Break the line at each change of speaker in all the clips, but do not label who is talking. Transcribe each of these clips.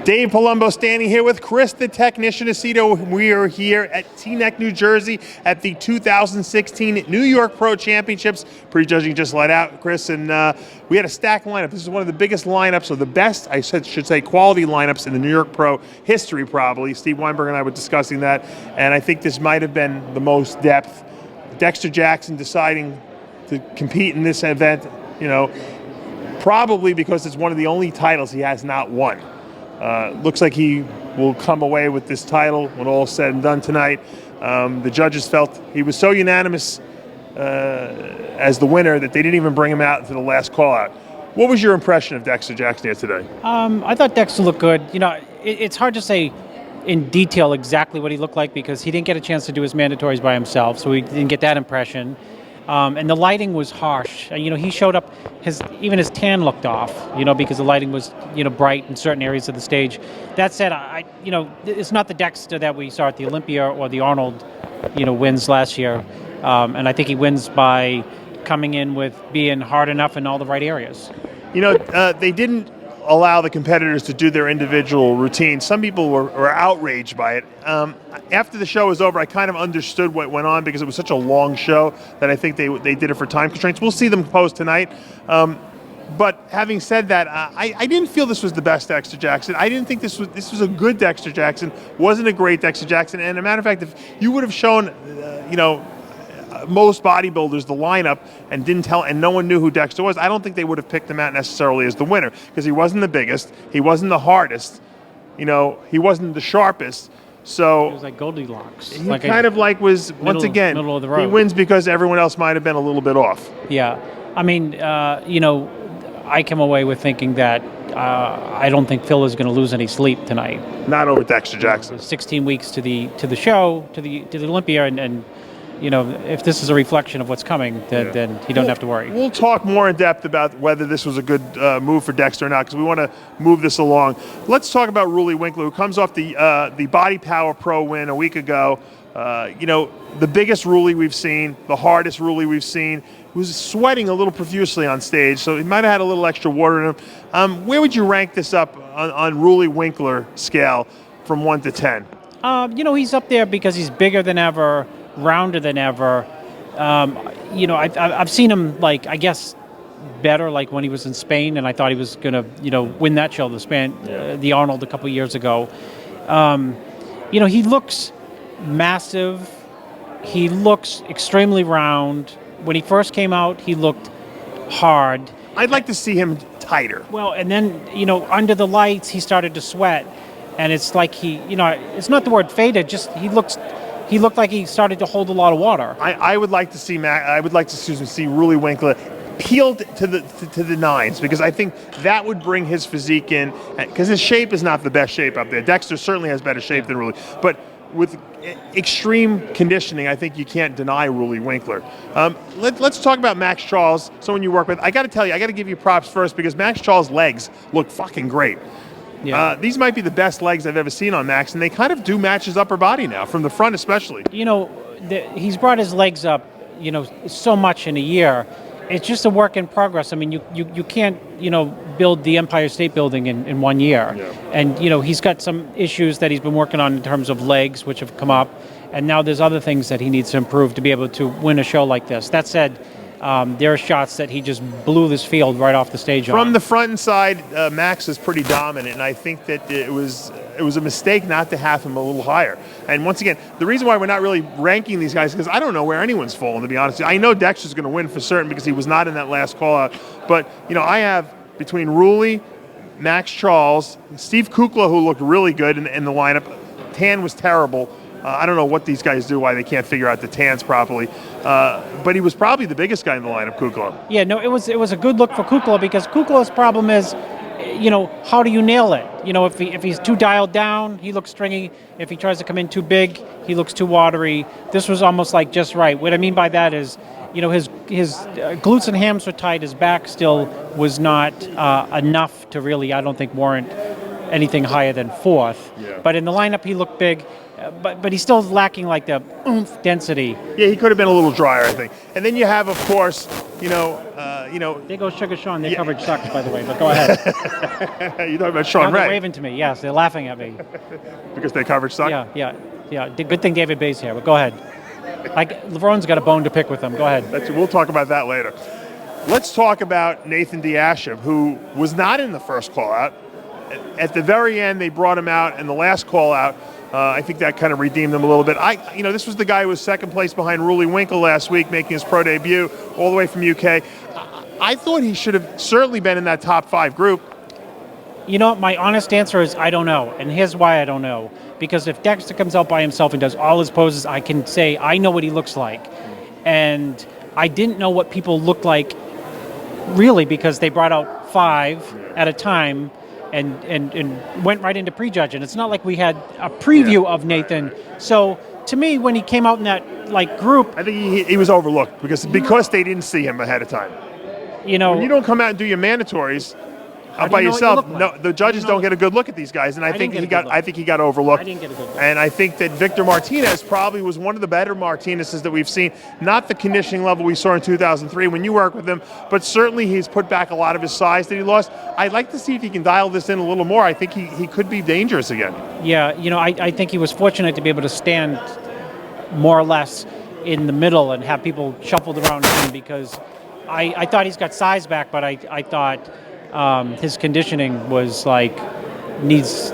Dave Palumbo standing here with Chris, the technician Aceto. We are here at Teaneck, New Jersey at the 2016 New York Pro Championships. Prejudging just let out, Chris, and we had a stacked lineup. This is one of the biggest lineups, or the best, should say, quality lineups in the New York Pro history, probably. Steve Weinberg and I were discussing that, and I think this might have been the most depth. Dexter Jackson deciding to compete in this event, probably because it's one of the only titles he has not won. Looks like he will come away with this title when all is said and done tonight. The judges felt he was so unanimous as the winner that they didn't even bring him out to the last call-out. What was your impression of Dexter Jackson here today?
I thought Dexter looked good. It's hard to say in detail exactly what he looked like because he didn't get a chance to do his mandatories by himself, so we didn't get that impression. And the lighting was harsh. He showed up, even his tan looked off, because the lighting was, bright in certain areas of the stage. That said, it's not the Dexter that we saw at the Olympia or the Arnold, wins last year. And I think he wins by coming in with being hard enough in all the right areas.
They didn't allow the competitors to do their individual routines. Some people were outraged by it. After the show was over, I kind of understood what went on because it was such a long show that I think they did it for time constraints. We'll see them post tonight. But having said that, I didn't feel this was the best Dexter Jackson. I didn't think this was a good Dexter Jackson. Wasn't a great Dexter Jackson. And as a matter of fact, if you would have shown, most bodybuilders the lineup and no one knew who Dexter was, I don't think they would have picked him out necessarily as the winner because he wasn't the biggest, he wasn't the hardest, he wasn't the sharpest. So
it was like Goldilocks.
He once again,
middle of the road.
He wins because everyone else might have been a little bit off.
Yeah, I came away with thinking that I don't think Phil is going to lose any sleep tonight.
Not over Dexter Jackson.
16 weeks to the show, to the Olympia, and if this is a reflection of what's coming, then he don't have to worry.
We'll talk more in depth about whether this was a good move for Dexter or not, because we want to move this along. Let's talk about Roelly Winkler, who comes off the Body Power Pro win a week ago. The biggest Roelly we've seen, the hardest Roelly we've seen. He was sweating a little profusely on stage, so he might have had a little extra water in him. Where would you rank this up on Roelly Winkler scale from 1 to 10?
He's up there because he's bigger than ever, rounder than ever. I've seen him, better, when he was in Spain, and I thought he was going to, win that show, the Arnold a couple years ago. He looks massive. He looks extremely round. When he first came out, he looked hard.
I'd like to see him tighter.
Well, and then, under the lights, he started to sweat. And it's like it's not the word faded, just he looked like he started to hold a lot of water.
I would like to see see Roelly Winkler peeled to the nines, because I think that would bring his physique in, because his shape is not the best shape up there. Dexter certainly has better shape than Roelly, but with extreme conditioning, I think you can't deny Roelly Winkler. Let's talk about Max Charles, someone you work with. I got to tell you, I got to give you props first, because Max Charles' legs look fucking great. Yeah. These might be the best legs I've ever seen on Max, and they kind of do match his upper body now, from the front especially.
He's brought his legs up, so much in a year. It's just a work in progress. I mean, you can't, build the Empire State Building in 1 year. Yeah. And, he's got some issues that he's been working on in terms of legs, which have come up. And now there's other things that he needs to improve to be able to win a show like this. That said, there are shots that he just blew this field right off the stage on.
From the front and side, Max is pretty dominant, and I think that it was a mistake not to have him a little higher. And once again, the reason why we're not really ranking these guys is because I don't know where anyone's fallen, to be honest. I know Dexter's going to win for certain because he was not in that last call-out. But, I have between Roelly, Max Charles, Steve Kukla, who looked really good in the lineup. Tan was terrible. I don't know what these guys do, why they can't figure out the tans properly. But he was probably the biggest guy in the lineup, Kukla.
Yeah, no, it was a good look for Kukla, because Kukla's problem is, how do you nail it? If he's too dialed down, he looks stringy. If he tries to come in too big, he looks too watery. This was almost like just right. What I mean by that is, his glutes and hams were tight. His back still was not enough to really, I don't think, warrant anything higher than fourth. Yeah. But in the lineup, he looked big. but he's still lacking like the oomph density.
Yeah, he could have been a little drier, I think. And then you have, of course,
There goes Sugar Sean. Their coverage sucks, by the way. But go ahead.
you're talking about Sean
Now they're
Ray
waving to me. Yes, they're laughing at me.
because their coverage sucked.
Yeah. Good thing David Bay's here. But go ahead. Like LeBron's got a bone to pick with them. Go ahead.
We'll talk about that later. Let's talk about Nathan Diashab, who was not in the first call out. At the very end, they brought him out, and the last call out, I think that kind of redeemed him a little bit. This was the guy who was second place behind Roelly Winkler last week, making his pro debut all the way from UK. I thought he should have certainly been in that top 5 group.
My honest answer is I don't know, and here's why I don't know. Because if Dexter comes out by himself and does all his poses, I can say I know what he looks like. And I didn't know what people looked like really because they brought out 5 at a time and went right into prejudging. It's not like we had a preview of Nathan. So to me, when he came out in that group,
I think he was overlooked because they didn't see him ahead of time. When you don't come out and do your mandatories by yourself, the judges don't get a good look at these guys, and I think he got overlooked.
I didn't get a good look.
And I think that Victor Martinez probably was one of the better Martinezes that we've seen. Not the conditioning level we saw in 2003 when you worked with him, but certainly he's put back a lot of his size that he lost. I'd like to see if he can dial this in a little more. I think he could be dangerous again.
Yeah, I think he was fortunate to be able to stand more or less in the middle and have people shuffled around him because I thought he's got size back, but I thought his conditioning was needs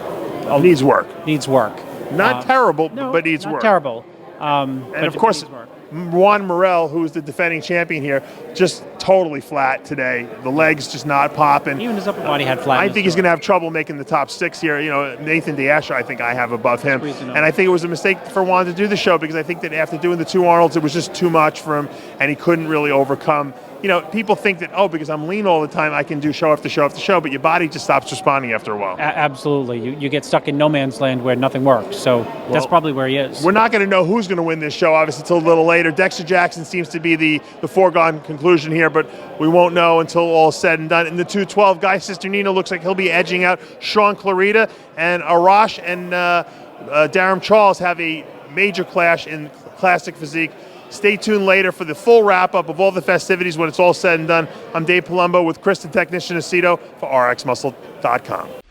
work.
Needs work.
Not terrible, but needs work.
Not terrible.
And of course, Juan Morel, who's the defending champion here, just totally flat today. The legs just not popping.
Even his upper body had flat.
I think he's going to have trouble making the top 6 here. Nathan Diashab, I think I have above him. And I think it was a mistake for Juan to do the show because I think that after doing the 2 Arnolds, it was just too much for him, and he couldn't really overcome. People think that, because I'm lean all the time, I can do show after show after show, but your body just stops responding after a while.
Absolutely. You get stuck in no man's land where nothing works. So that's probably where he is.
We're not going to know who's going to win this show, obviously, until a little later. Dexter Jackson seems to be the foregone conclusion here, but we won't know until all's said and done. In the 212, Guy Cisternino looks like he'll be edging out Sean Clarita, and Arash and Darren Charles have a major clash in classic physique. Stay tuned later for the full wrap-up of all the festivities when it's all said and done. I'm Dave Palumbo with Chris, the technician Aceto for RxMuscle.com.